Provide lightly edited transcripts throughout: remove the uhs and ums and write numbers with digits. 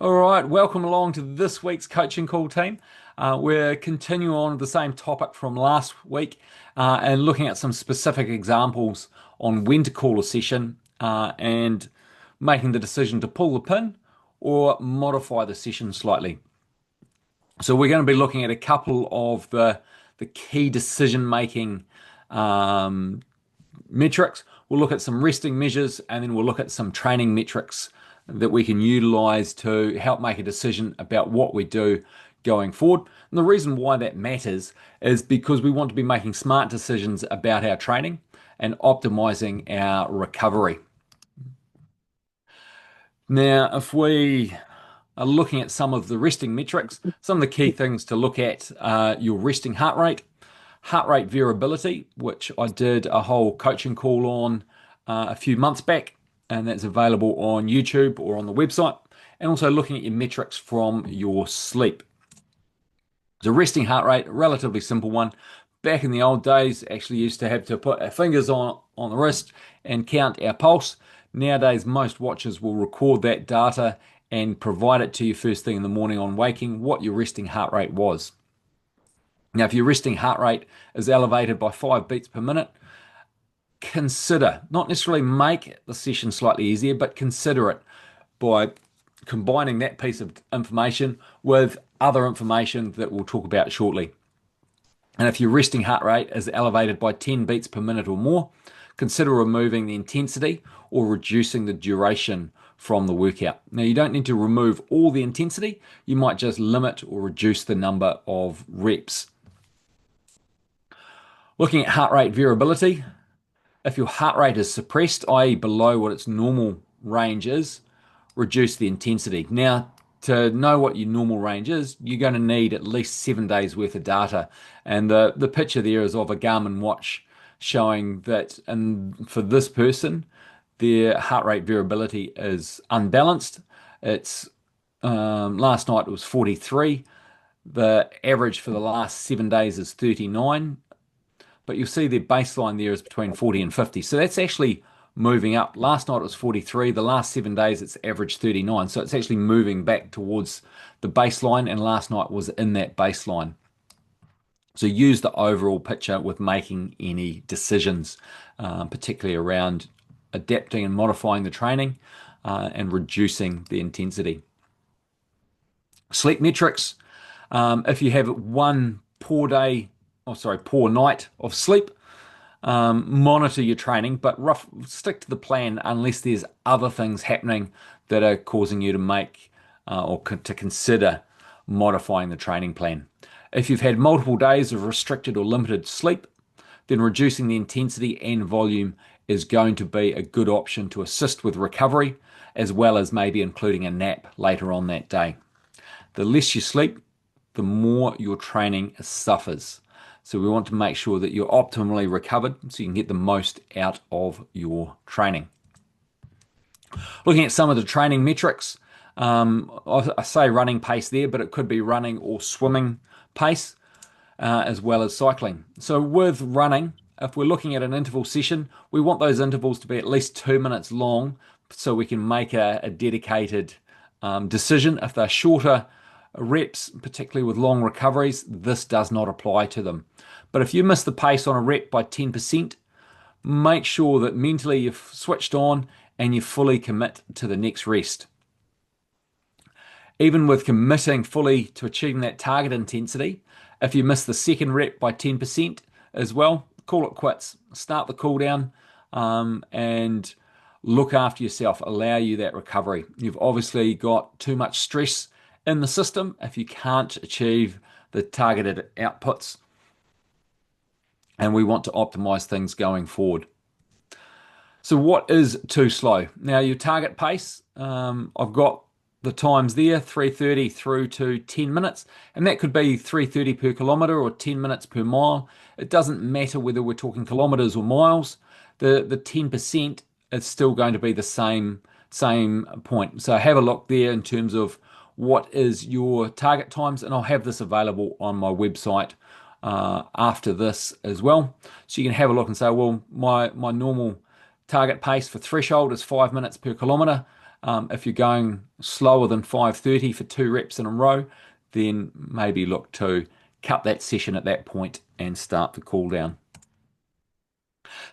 All right, welcome along to this week's coaching call team. We're continuing on with the same topic from last week and looking at some specific examples on when to call a session and making the decision to pull the pin or modify the session slightly. So we're going to be looking at a couple of the key decision making um, metrics. We'll look at some resting measures and then we'll look at some training metrics that we can utilize to help make a decision about what we do going forward. And the reason why that matters is because we want to be making smart decisions about our training and optimizing our recovery. Now, if we are looking at some of the resting metrics, some of the key things to look at are your resting heart rate variability, which I did a whole coaching call on a few months back, and that's available on YouTube or on the website, and also looking at your metrics from your sleep. So resting heart rate, a relatively simple one. Back in the old days, actually used to have to put our fingers on the wrist and count our pulse. Nowadays, most watches will record that data and provide it to you first thing in the morning on waking what your resting heart rate was. Now, if your resting heart rate is elevated by 5 beats per minute, consider, not necessarily make the session slightly easier, but consider it by combining that piece of information with other information that we'll talk about shortly. And if your resting heart rate is elevated by 10 beats per minute or more, consider removing the intensity or reducing the duration from the workout. Now, you don't need to remove all the intensity, you might just limit or reduce the number of reps. Looking at heart rate variability, if your heart rate is suppressed, i.e., below what its normal range is, reduce the intensity. Now, to know what your normal range is, you're going to need at least 7 days worth of data. And the picture there is of a Garmin watch showing that, and for this person, their heart rate variability is unbalanced. It's last night it was 43. The average for the last 7 days is 39, but you'll see their baseline there is between 40 and 50. So that's actually moving up. Last night it was 43. The last 7 days it's averaged 39. So it's actually moving back towards the baseline, and last night was in that baseline. So use the overall picture with making any decisions, particularly around adapting and modifying the training and reducing the intensity. Sleep metrics. If you have one poor day, poor night of sleep, monitor your training, but stick to the plan unless there's other things happening that are causing you to make to consider modifying the training plan. If you've had multiple days of restricted or limited sleep, then reducing the intensity and volume is going to be a good option to assist with recovery, as well as maybe including a nap later on that day. The less you sleep, the more your training suffers. So we want to make sure that you're optimally recovered so you can get the most out of your training. Looking at some of the training metrics, I say running pace there, but it could be running or swimming pace as well as cycling. So with running, if we're looking at an interval session, we want those intervals to be at least 2 minutes long so we can make a dedicated decision. If they're shorter reps, particularly with long recoveries, this does not apply to them. But if you miss the pace on a rep by 10%, make sure that mentally you've switched on and you fully commit to the next rest. Even with committing fully to achieving that target intensity, if you miss the second rep by 10% as well, call it quits. Start the cool down and look after yourself. Allow you that recovery. You've obviously got too much stress in the system if you can't achieve the targeted outputs. And we want to optimize things going forward. So what is too slow? Now your target pace, I've got the times there, 3:30 through to 10 minutes, and that could be 3:30 per kilometre or 10 minutes per mile. It doesn't matter whether we're talking kilometres or miles. The 10% is still going to be the same point. So have a look there in terms of what is your target times, and I'll have this available on my website after this as well. So you can have a look and say, well, my normal Target pace for threshold is 5 minutes per kilometre. If you're going slower than 5:30 for 2 reps in a row, then maybe look to cut that session at that point and start the cool down.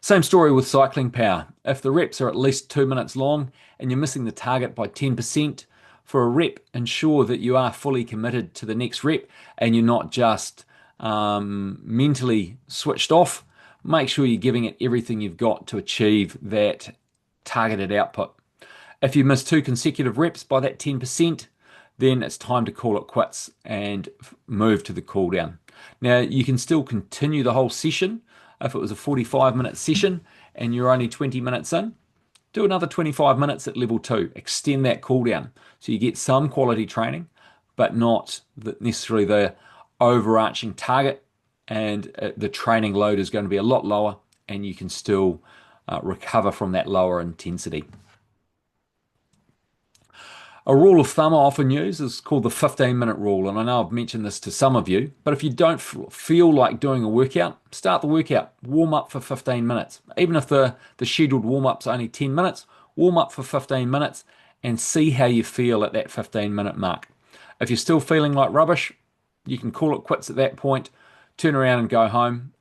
Same story with cycling power. If the reps are at least 2 minutes long and you're missing the target by 10% for a rep, ensure that you are fully committed to the next rep and you're not just mentally switched off. Make sure you're giving it everything you've got to achieve that targeted output. If you miss 2 consecutive reps by that 10%, then it's time to call it quits and move to the cool down. Now, you can still continue the whole session. If it was a 45-minute session and you're only 20 minutes in, do another 25 minutes at level 2. Extend that cool down so you get some quality training, but not necessarily the overarching target, and the training load is going to be a lot lower and you can still recover from that lower intensity. A rule of thumb I often use is called the 15-minute rule, and I know I've mentioned this to some of you, but if you don't feel like doing a workout, start the workout. Warm up for 15 minutes. Even if the scheduled warm-up's only 10 minutes, warm up for 15 minutes and see how you feel at that 15-minute mark. If you're still feeling like rubbish, you can call it quits at that point, turn around and go home.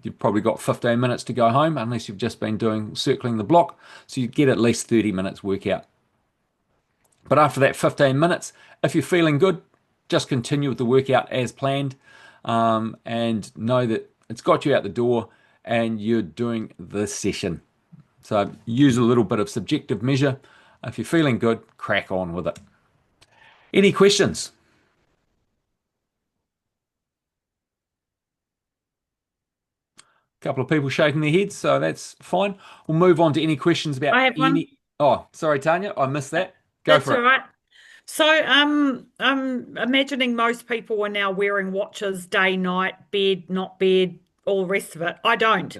You've probably got 15 minutes to go home unless you've just been circling the block, so you get at least 30 minutes workout. But after that 15 minutes, if you're feeling good, just continue with the workout as planned, and know that it's got you out the door and you're doing the session. So use a little bit of subjective measure. If you're feeling good, crack on with it. Any questions? A couple of people shaking their heads, so that's fine. We'll move on to any questions about I have one. any. Oh, sorry, Tanya, I missed that. Go That's for all it. right. So, I'm imagining most people are now wearing watches day, night, bed, not bed, all the rest of it. I don't.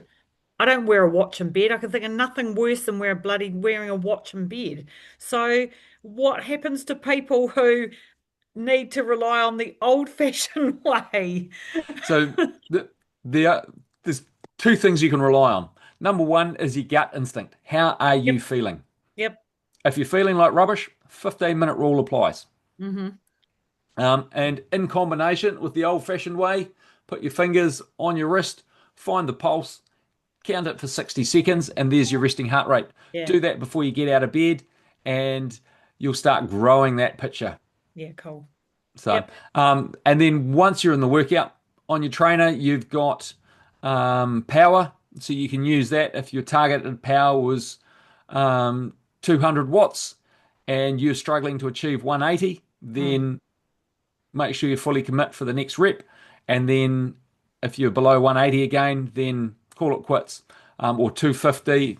I don't wear a watch in bed. I can think of nothing worse than wearing a watch in bed. So, what happens to people who need to rely on the old-fashioned way? So the, there's two things you can rely on. Number one is your gut instinct. How are you Yep, feeling? yep. If you're feeling like rubbish, 15-minute rule applies. Hmm. And in combination with the old-fashioned way, put your fingers on your wrist, find the pulse, count it for 60 seconds, and there's your resting heart rate. Yeah, Do that before you get out of bed, and you'll start growing that picture. yeah, cool. So, Yep. and then once you're in the workout on your trainer, you've got power. So you can use that if your targeted power was 200 watts and you're struggling to achieve 180, Mm, then make sure you fully commit for the next rep. And then if you're below 180 again, then call it quits. Or 250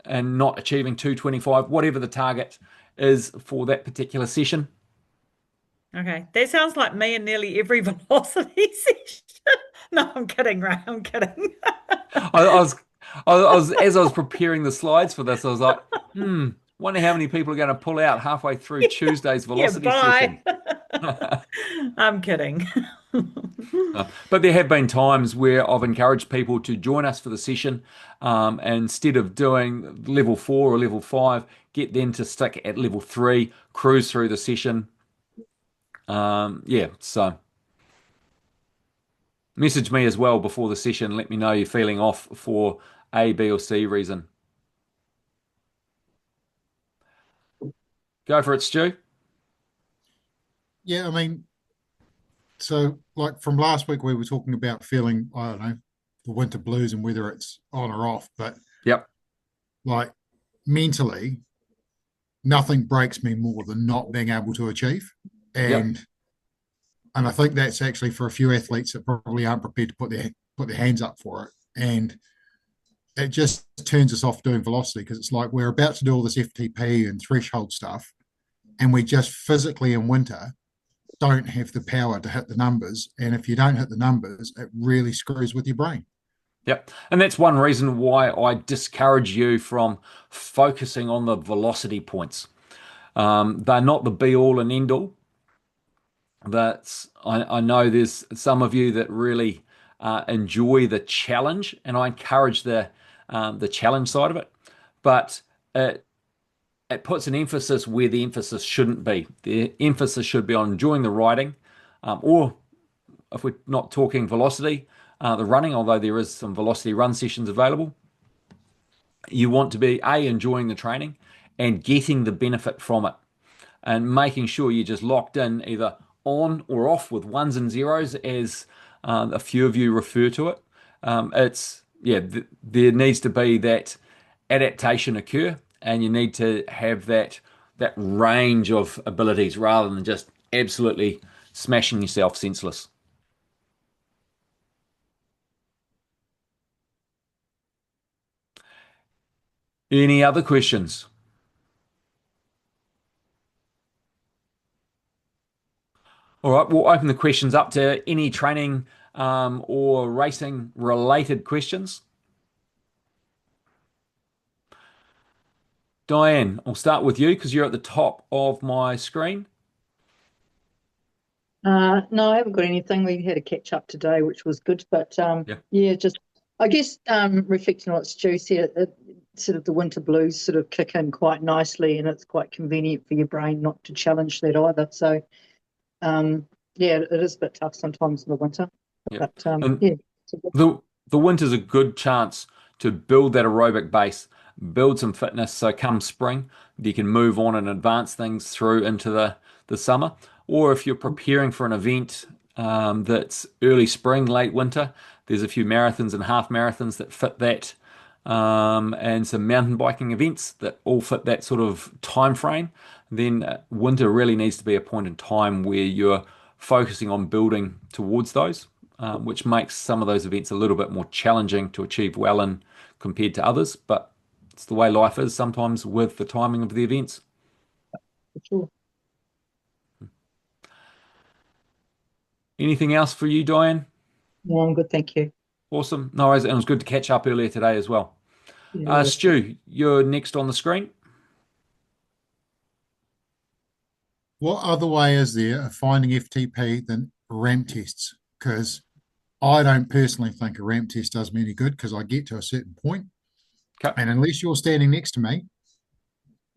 and not achieving 225, whatever the target is for that particular session. okay. That sounds like me in nearly every velocity session. No, I'm kidding, Ray. I'm kidding. As I was preparing the slides for this, I was like, wonder how many people are going to pull out halfway through Tuesday's Yeah, velocity session. bye. I'm kidding. But there have been times where I've encouraged people to join us for the session, and instead of doing level 4 or level 5, get them to stick at level 3, cruise through the session. Yeah, so message me as well before the session. Let me know you're feeling off for A, B, or C reason. Go for it, Stu. Yeah, I mean, so like from last week, we were talking about feeling, I don't know, the winter blues and whether it's on or off, but Yep, like mentally, nothing breaks me more than not being able to achieve. yep, And I think that's actually for a few athletes that probably aren't prepared to put their hands up for it. And it just turns us off doing velocity because it's like we're about to do all this FTP and threshold stuff, and we just physically in winter don't have the power to hit the numbers. And if you don't hit the numbers, it really screws with your brain. yep. And that's one reason why I discourage you from focusing on the velocity points. They're not the be all and end all. I know there's some of you that really enjoy the challenge, and I encourage the challenge side of it. but it it puts an emphasis where the emphasis shouldn't be. The emphasis should be on enjoying the riding, or if we're not talking velocity, the running, although there is some velocity run sessions available. You want to be enjoying the training and getting the benefit from it, and making sure you're just locked in either on or off with ones and zeros, as a few of you refer to it. It's yeah, there needs to be that adaptation occur, and you need to have that range of abilities rather than just absolutely smashing yourself senseless. Any other questions? All right, we'll open the questions up to any training or racing related questions. Diane, I'll start with you because you're at the top of my screen. No, I haven't got anything. We had a catch up today, which was good. But Yeah. yeah, just I guess reflecting on what Stu said, sort of the winter blues sort of kick in quite nicely, and it's quite convenient for your brain not to challenge that either. So yeah, it is a bit tough sometimes in the winter. Yeah. But And yeah, it's a good, the winter's a good chance to build that aerobic base, build some fitness. So come spring, you can move on and advance things through into the summer. Or if you're preparing for an event that's early spring, late winter, there's a few marathons and half marathons that fit that, and some mountain biking events that all fit that sort of time frame. Then winter really needs to be a point in time where you're focusing on building towards those, which makes some of those events a little bit more challenging to achieve well in compared to others. But it's the way life is sometimes with the timing of the events. for sure. Anything else for you, Diane? No, I'm good, thank you. Awesome. No worries. And it was good to catch up earlier today as well. Yeah. Stu, you're next on the screen. What other way is there of finding FTP than ramp tests? Because I don't personally think a ramp test does me any good because I get to a certain point, Okay. and unless you're standing next to me,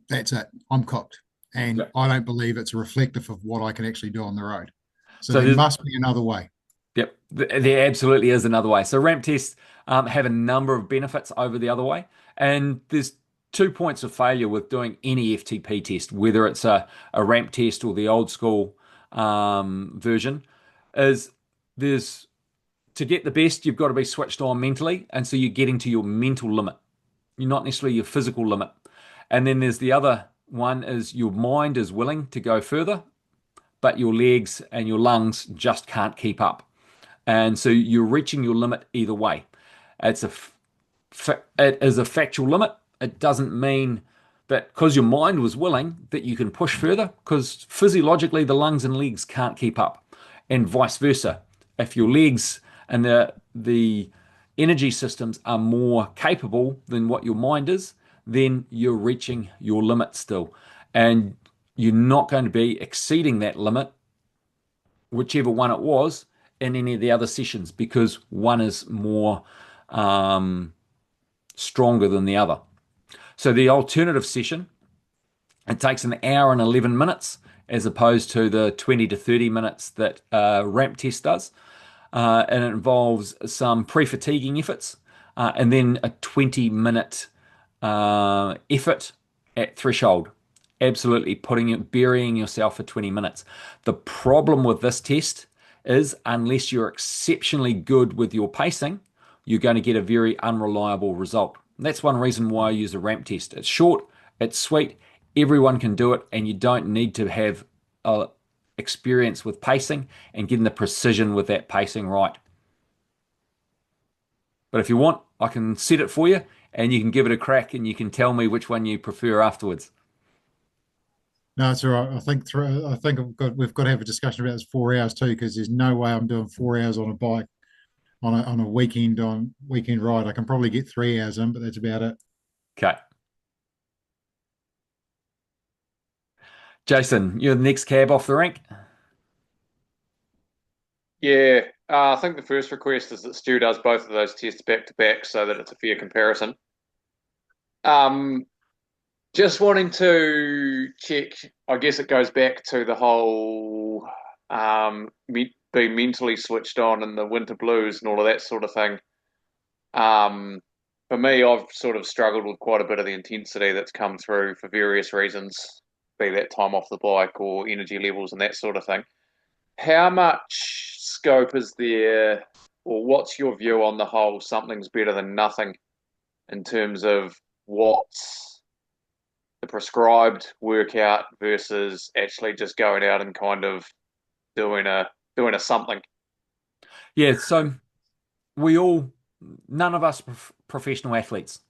that's it. I'm cooked. And Okay. I don't believe it's reflective of what I can actually do on the road. So So there there's must be another way. Yep, there absolutely is another way. So ramp tests have a number of benefits over the other way, and there's 2 points of failure with doing any FTP test, whether it's a ramp test or the old school version. Is there's To get the best, you've got to be switched on mentally, and so you're getting to your mental limit. You're not necessarily your physical limit. And then there's the other one is your mind is willing to go further, but your legs and your lungs just can't keep up. And so you're reaching your limit either way. It's a it is a factual limit. It doesn't mean that because your mind was willing that you can push further, because physiologically the lungs and legs can't keep up, and vice versa. If your legs and the energy systems are more capable than what your mind is, then you're reaching your limit still, and you're not going to be exceeding that limit, whichever one it was, in any of the other sessions, because one is more um, stronger than the other. So the alternative session, it takes an hour and 11 minutes as opposed to the 20 to 30 minutes that ramp test does. And it involves some pre-fatiguing efforts, and then a 20-minute effort at threshold. Absolutely burying yourself for 20 minutes. The problem with this test is unless you're exceptionally good with your pacing, you're going to get a very unreliable result. And that's one reason why I use a ramp test. It's short, it's sweet, everyone can do it, and you don't need to have experience with pacing and getting the precision with that pacing right. But if you want, I can set it for you and you can give it a crack and you can tell me which one you prefer afterwards. No, it's all right. I think we've got to have a discussion about this 4 hours too, because there's no way I'm doing 4 hours on a bike on a weekend ride. I can probably get 3 hours in, but that's about it. Okay. Jason, you're the next cab off the rank. Yeah, I think the first request is that Stu does both of those tests back to back so that it's a fair comparison. Um, just wanting to check. I guess it goes back to the whole being mentally switched on and the winter blues and all of that sort of thing. Um, for me, I've sort of struggled with quite a bit of the intensity that's come through for various reasons, be that time off the bike or energy levels and that sort of thing. How much scope is there, or what's your view on the whole something's better than nothing in terms of what's the prescribed workout versus actually just going out and kind of doing a something? Yeah, so we all, none of us professional athletes.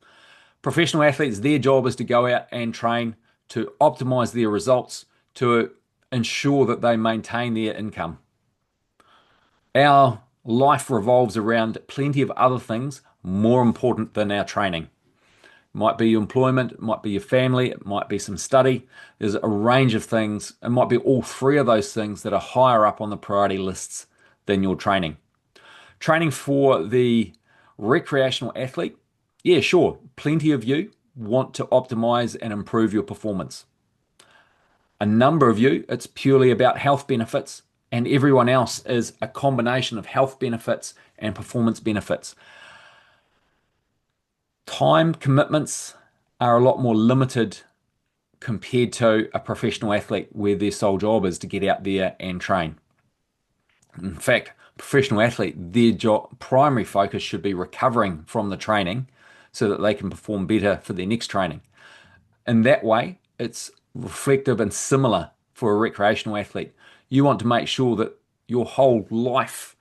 Professional athletes, their job is to go out and train to optimize their results to ensure that they maintain their income. Our life revolves around plenty of other things more important than our training. It might be your employment, it might be your family, it might be some study. There's a range of things. It might be all three of those things that are higher up on the priority lists than your training. Training for the recreational athlete, yeah, sure. Plenty of you want to optimize and improve your performance. A number of you, it's purely about health benefits, and everyone else is a combination of health benefits and performance benefits. Time commitments are a lot more limited compared to a professional athlete where their sole job is to get out there and train. In fact, professional athlete, their job primary focus should be recovering from the training so that they can perform better for their next training. In that way, it's reflective and similar for a recreational athlete. You want to make sure that your whole life,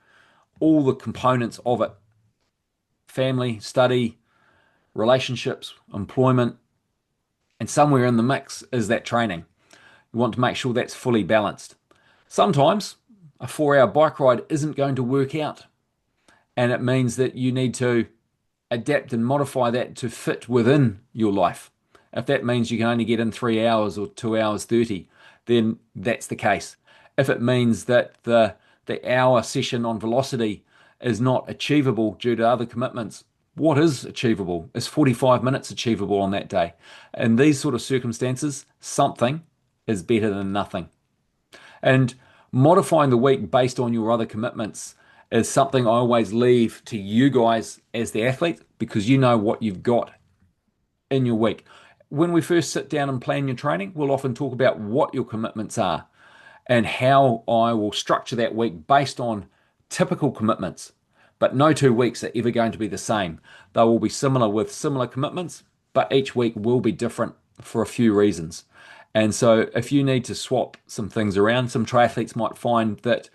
all the components of it, family, study, relationships, employment, and somewhere in the mix is that training. You want to make sure that's fully balanced. Sometimes a 4 hour bike ride isn't going to work out, and it means that you need to adapt and modify that to fit within your life. If that means you can only get in 3 hours or 2 hours 30, then that's the case. If it means that the hour session on velocity is not achievable due to other commitments, what is achievable? Is 45 minutes achievable on that day? In these sort of circumstances, something is better than nothing. And modifying the week based on your other commitments is something I always leave to you guys as the athlete because you know what you've got in your week. When we first sit down and plan your training, we'll often talk about what your commitments are and how I will structure that week based on typical commitments. But no 2 weeks are ever going to be the same. They will be similar with similar commitments, but each week will be different for a few reasons. And so, if you need to swap some things around, some triathletes might find that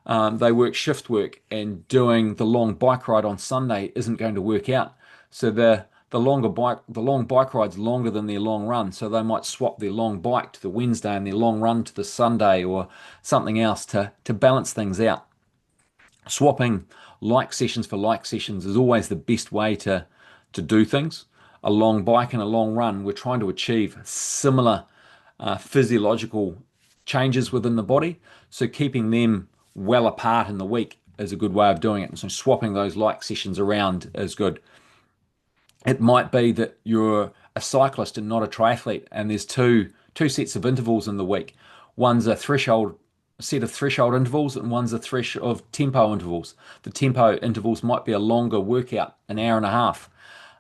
they work shift work and doing the long bike ride on Sunday isn't going to work out. So the long bike ride's longer than their long run. So they might swap their long bike to the Wednesday and their long run to the Sunday or something else to balance things out. Swapping like sessions for like sessions is always the best way to do things. A long bike and a long run, we're trying to achieve similar physiological changes within the body. So keeping them well apart in the week is a good way of doing it. And so swapping those like sessions around is good. It might be that you're a cyclist and not a triathlete, and there's two sets of intervals in the week. One's a threshold set of threshold intervals, and one's a thresh of tempo intervals. The tempo intervals might be a longer workout, an hour and a half.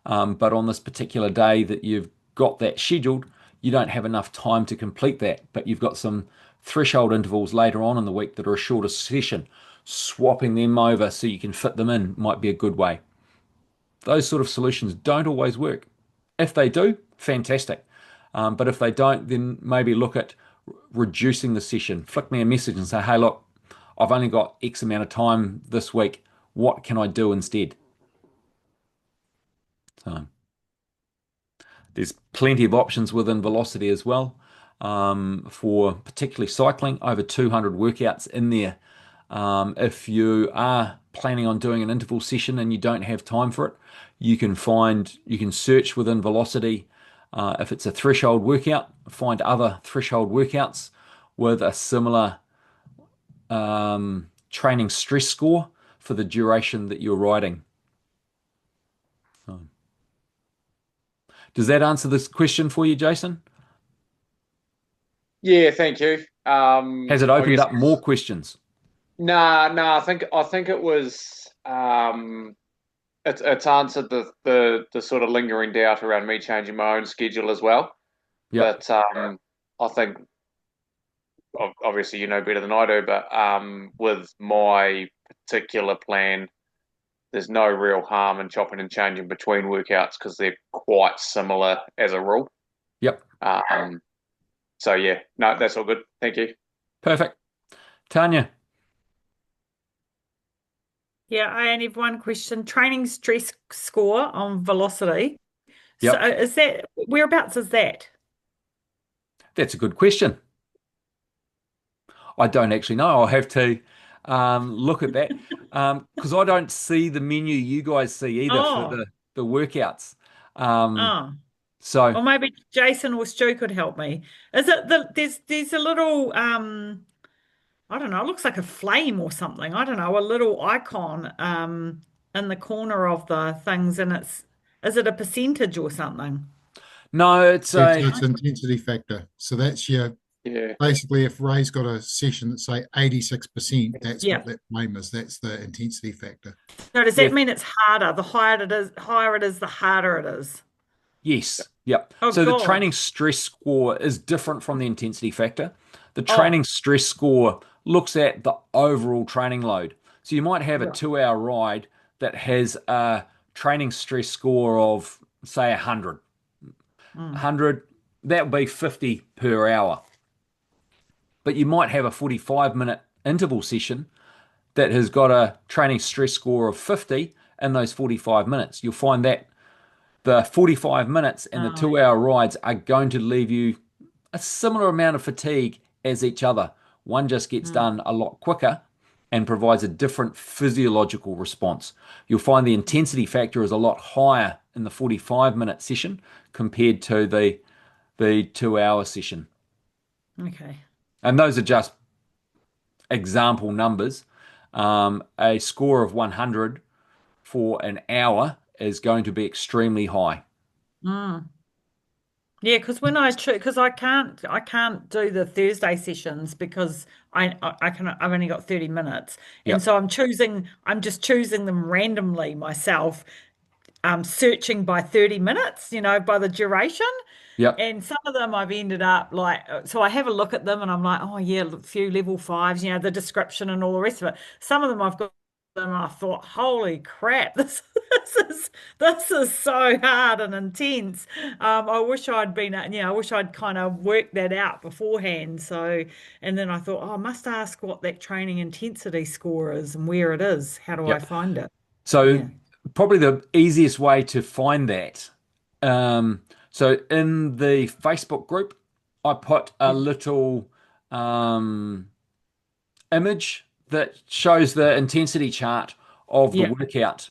But on this particular day that you've got that scheduled, you don't have enough time to complete that. But you've got some threshold intervals later on in the week that are a shorter session. Swapping them over so you can fit them in might be a good way. Those sort of solutions don't always work. If they do, fantastic. But if they don't, then maybe look at reducing the session. Flick me a message and say, hey, look, I've only got X amount of time this week. What can I do instead? So there's plenty of options within velocity as well for particularly cycling, over 200 workouts in there. If you are planning on doing an interval session and you don't have time for it, you can search within velocity. If it's a threshold workout, find other threshold workouts with a similar training stress score for the duration that you're riding. So, Does that answer this question for you, Jason? Yeah, thank you. Has it I opened guess up more questions? nah. I think it was it's answered the sort of lingering doubt around me changing my own schedule as well. Yep. But I think obviously you know better than I do, but with my particular plan, there's no real harm in chopping and changing between workouts because they're quite similar as a rule. Yep. So yeah, no, that's all good. Thank you. Perfect. Tanya. Yeah, I only have one question. Training stress score on velocity. So Yep. is that whereabouts is that? That's a good question. I don't actually know. I'll have to look at that because I don't see the menu you guys see either for Oh, the workouts. Um, oh. so Or maybe Jason or Stu could help me. Is it there's a little I don't know, it looks like a flame or something. I don't know, a little icon in the corner of the things and is it a percentage or something? no, it's It's, a it's intensity factor. So that's your Yeah. basically if Ray's got a session that's say 86%, that's Yeah. what that flame is. That's the intensity factor. So does yeah, that mean it's harder? The higher it is, the harder it is. yes, yep. Oh So the God. training stress score is different from the intensity factor. The training Oh, stress score looks at the overall training load. So you might have a right. 2 hour ride that has a training stress score of say 100. Mm, 100, that would be 50 per hour. But you might have a 45-minute interval session that has got a training stress score of 50 in those 45 minutes. You'll find that the 45 minutes and the oh, 2 hour rides are going to leave you a similar amount of fatigue as each other. One just gets mm, done a lot quicker and provides a different physiological response. You'll find the intensity factor is a lot higher in the 45-minute session compared to the 2 hour session. okay. And those are just example numbers. A score of 100 for an hour is going to be extremely high. Mm. Yeah, because when because I can't do the Thursday sessions because I've only got 30 minutes. And Yep, so I'm just choosing them randomly myself, searching by 30 minutes, by the duration. yep, And some of them I've ended up like, so I have a look at them and I'm like, oh yeah, a few level fives, the description and all the rest of it. Some of them I've got them and I thought, holy crap, this is this is so hard and intense. I wish I'd I wish I'd kind of worked that out beforehand. So, and then I thought, oh, I must ask what that training intensity score is and where it is. How do I yep. find it? So Yeah. probably the easiest way to find that. So in the Facebook group, I put a little um, image that shows the intensity chart of the Yeah. workout.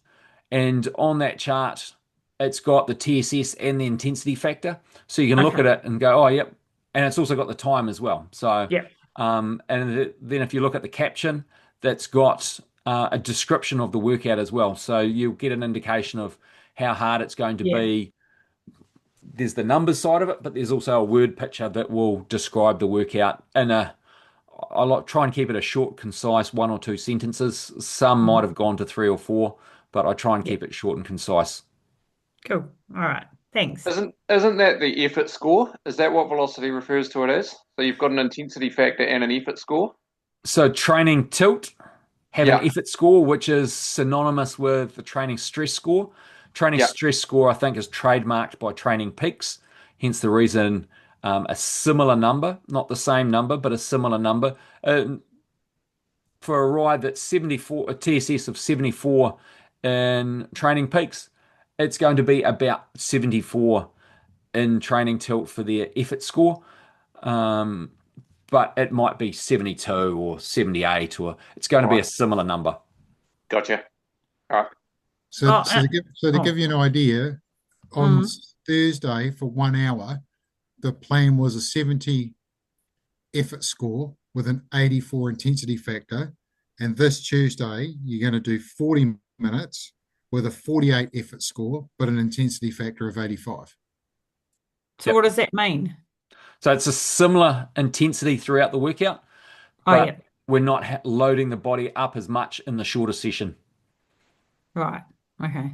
And on that chart, it's got the TSS and the intensity factor. So you can look Okay. at it and go, oh, yep. And it's also got the time as well. So, Yeah. then if you look at the caption, that's got a description of the workout as well. So you'll get an indication of how hard it's going to Yeah. be. There's the numbers side of it, but there's also a word picture that will describe the workout in a I like try and keep it a short, concise, one or two sentences. Some might Mhm. have gone to three or four, but I try and Yeah. keep it short and concise. Cool. All right. Thanks. Isn't that the effort score? Is that what velocity refers to it as? So you've got an intensity factor and an effort score? So training tilt have an Yeah, effort score, which is synonymous with the training stress score. Training yeah, stress score, I think, is trademarked by Training Peaks, hence the reason a similar number, not the same number, but a similar number. For a ride that's 74, a TSS of 74 in Training Peaks, it's going to be about 74 in Training Tilt for their effort score. Um, but it might be 72 or 78, or it's going to be right. a similar number. Gotcha. All right. So, Oh, to oh, give you an idea, on mm, Thursday for 1 hour, the plan was a 70 effort score with an 84 intensity factor. And this Tuesday, you're going to do 40 minutes with a 48 effort score, but an intensity factor of 85. So what Yep. does that mean? So it's a similar intensity throughout the workout, Oh, but yeah. we're not loading the body up as much in the shorter session. Right. Okay.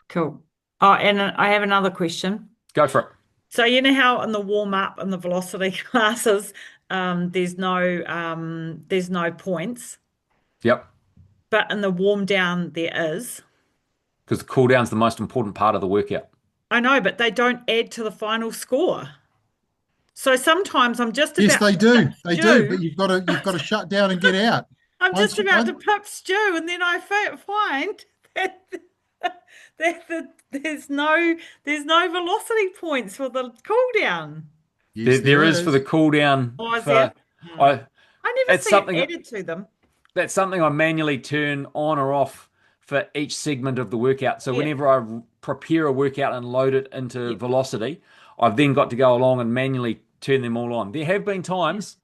Cool. Oh, and I have another question. Go for it. So you know how in the warm up and the velocity classes, there's no points, Yep. but in the warm down there is. Because the cool down's the most important part of the workout. I know, but they don't add to the final score. So sometimes I'm just Yes, about they to pip do. They do. But stew. you've got to shut down and get out. I'm just Once you about once to pip stew, and then I find that, there's no velocity points for the cool down. There, yes, there there is for the is. cool down Oh, is there? for Hmm. I I never it's see it something added to them. that's something I manually turn on or off for each segment of the workout. So Yeah, whenever I prepare a workout and load it into yeah, velocity, I've then got to go along and manually turn them all on. There have been yeah, times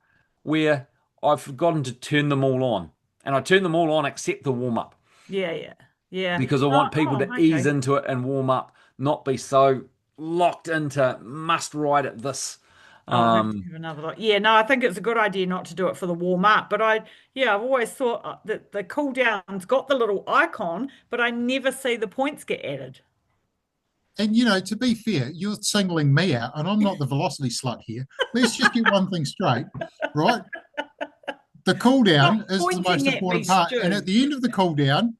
where I've forgotten to turn them all on, and I turn them all on except the warm up yeah, yeah, yeah. because I Oh, want people to oh, ease okay. into it and warm up, not be so locked into must ride at this. I'll have to Um, have another look. Yeah, no, I think it's a good idea not to do it for the warm up. But yeah, I've always thought that the cool down's got the little icon, but I never see the points get added. And to be fair, you're singling me out, and I'm not the velocity slut here. Let's just get one thing straight, right? The cool Stop down is the most pointing at me, important part. And at Stu. the end of the cool down,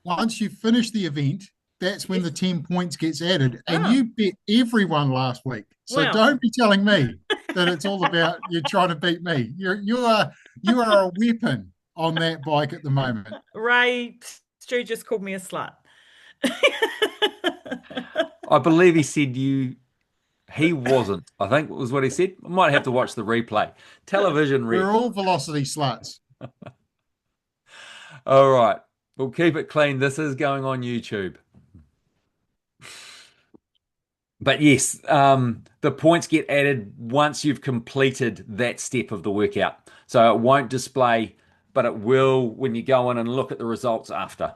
once you finish the event, that's when Yes. the 10 points gets added. And Oh, you bet everyone last week. So well, don't be telling me that it's all about you trying to beat me. You are a weapon on that bike at the moment. Ray, Stu just called me a slut. I believe he said you. He wasn't. I think was what he said. I might have to watch the replay. Television We're rep. all velocity sluts. All right. We'll keep it clean. This is going on YouTube. But yes, the points get added once you've completed that step of the workout. So it won't display, but it will when you go in and look at the results after.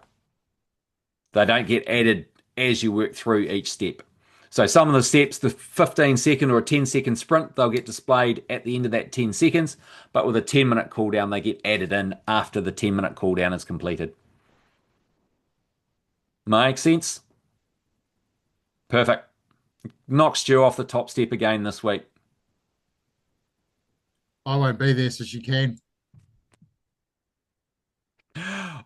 They don't get added as you work through each step. So some of the steps, the 15-second or a 10-second sprint, they'll get displayed at the end of that 10 seconds. But with a 10-minute cooldown, they get added in after the 10-minute cooldown is completed. Make sense? Perfect. Knocks Stu off the top step again this week. I won't be there so she can.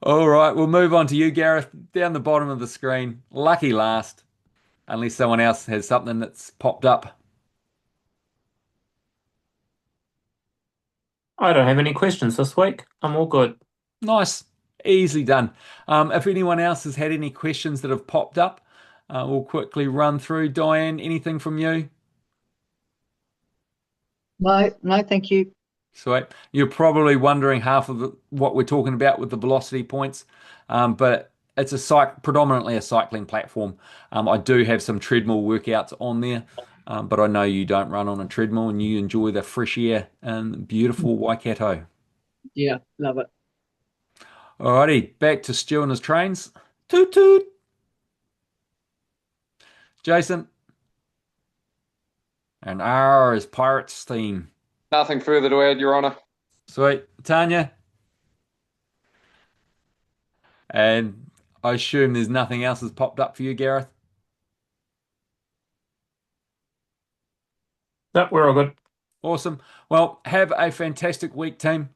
All right, we'll move on to you, Gareth, down the bottom of the screen. Lucky last, unless someone else has something that's popped up. I don't have any questions this week. I'm all good. Nice, easily done. If anyone else has had any questions that have popped up, we'll quickly run through. Diane, anything from you? No, no, thank you. Sweet. You're probably wondering half of what we're talking about with the velocity points, but it's predominantly a cycling platform. I do have some treadmill workouts on there, but I know you don't run on a treadmill and you enjoy the fresh air and beautiful Waikato. Yeah, love it. Alrighty, back to Stu and his trains. Toot toot. Jason, and R is Pirates theme. Nothing further to add, Your Honour. Sweet. Tanya, and I assume there's nothing else that's popped up for you, Gareth. That we're all good. Awesome. Well, have a fantastic week, team.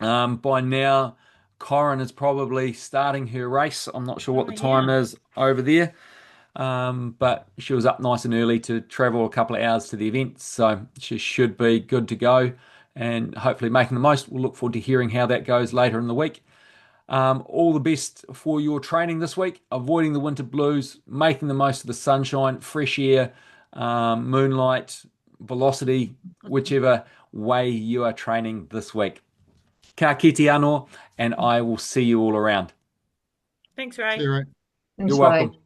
By now, Corin is probably starting her race. I'm not sure what Oh, the time yeah. is over there, but she was up nice and early to travel a couple of hours to the event, so she should be good to go and hopefully making the most. We'll look forward to hearing how that goes later in the week. All the best for your training this week, avoiding the winter blues, making the most of the sunshine, fresh air, moonlight, velocity, whichever way you are training this week. Ka kite anō, and I will see you all around. Thanks, See Ray. you, right? You're Thanks, Ray. welcome.